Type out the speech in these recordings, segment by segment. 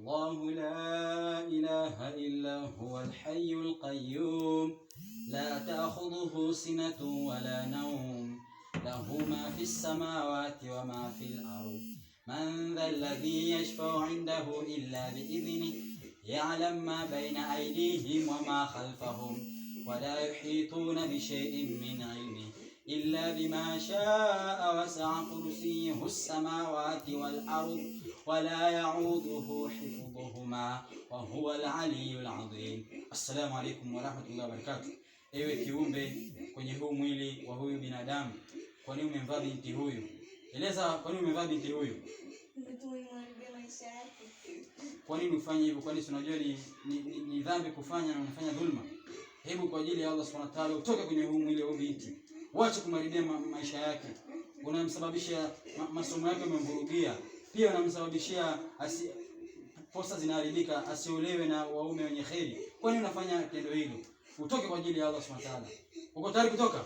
الله لا إله إلا هو الحي القيوم لا تأخذه سنة ولا نوم له ما في السماوات وما في الأرض من ذا الذي يشفع عنده إلا بإذنه يعلم ما بين أيديهم وما خلفهم ولا يحيطون بشيء من علمه إلا بما شاء وسع كرسيه السماوات والأرض ولا يعوده حفظهما وهو العلي العظيم. Assalamu alaikum warahmatullahi wabarakatuh. Ewe kiumbe kwenye huu mwili wa huyu binadamu, kwa nini umemvaa binti huyu? Eleza, kwa nini umemvaa binti huyu? Kwa nini ufanye hivyo? Kwani unajua ni dhambi kufanya na unafanya dhulma? Hebu kwa ajili ya Allah Subhanahu wa Ta'ala utoke kwenye huu mwili wa binti. Wacha kumharibia maisha yake. Unamsababishia masomo yake umemvurugia. Pia unamsababishia posa zinaharibika, asiolewe na waume wenye kheri. Kwa nini unafanya tendo hilo? Utoke kwa ajili ya Allah Subhanahu wa Ta'ala. Uko tayari kutoka?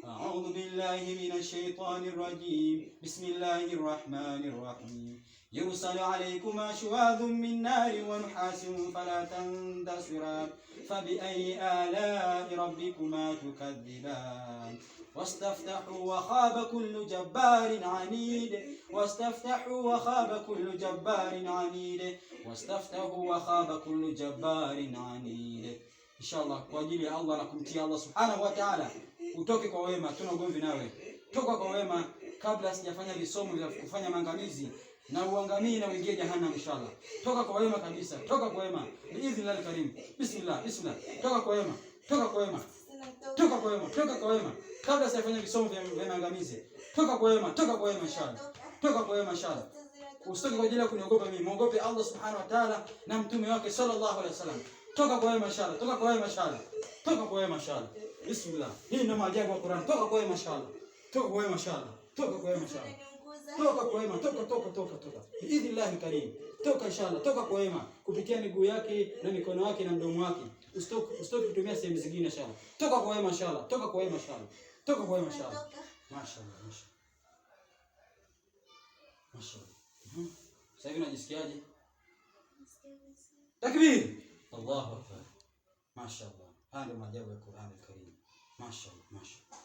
أعوذ بالله من الشيطان الرجيم بسم الله الرحمن الرحيم يرسل عليكما شواظ من نار ونحاس فلا تنتصران فبأي آلاء ربكما تكذبان واستفتحوا وخاب كل جبار عنيد واستفتحوا وخاب كل جبار عنيد واستفتحوا وخاب كل جبار عنيد. Inshallah kwa ajili ya Allah na kumtii Allah Subhanahu wa Ta'ala utoke kwa wema, tuna ugomvi nawe. Toka kwa wema kabla sijafanya visomo vya kufanya maangamizi na uangamii na uingie jahannam inshallah. Toka kwa wema kabisa, toka kwa wema. Biidhnillah karim. Bismillah, bismillah. Toka kwa wema, toka kwa wema. Toka kwa wema, toka kwa wema. Kabla sijafanya visomo vya maangamizi. Toka kwa wema, toka kwa wema inshallah. Toka kwa wema inshallah. Usitoke kwa ajili ya kuniogopa mimi, muogope Allah Subhanahu wa Ta'ala na mtume wake sallallahu alaihi wasallam. Toka kwa wema inshallah, toka kwa wema inshallah. Toka kwa wema inshallah. Bismillah. Hii ndio maajabu ya Qur'an. Toka kwa wema inshallah. Toka kwa wema inshallah. Toka kwa wema inshallah. Toka kwa wema, toka. Biidhnillah karim. Toka inshallah, toka kwa wema kupitia miguu yake na mikono yake na mdomo wake. Usitoke kutumia sehemu zingine inshallah. Toka kwa wema inshallah. Toka kwa wema inshallah. Toka kwa wema inshallah. Mashaallah, mashaallah. Sasa hivi unajisikiaje? Takbir. Allahu Akbar. Mashaallah. Haya ndio maajabu ya Qur'an al-Karim. Mashaallah, mashaallah.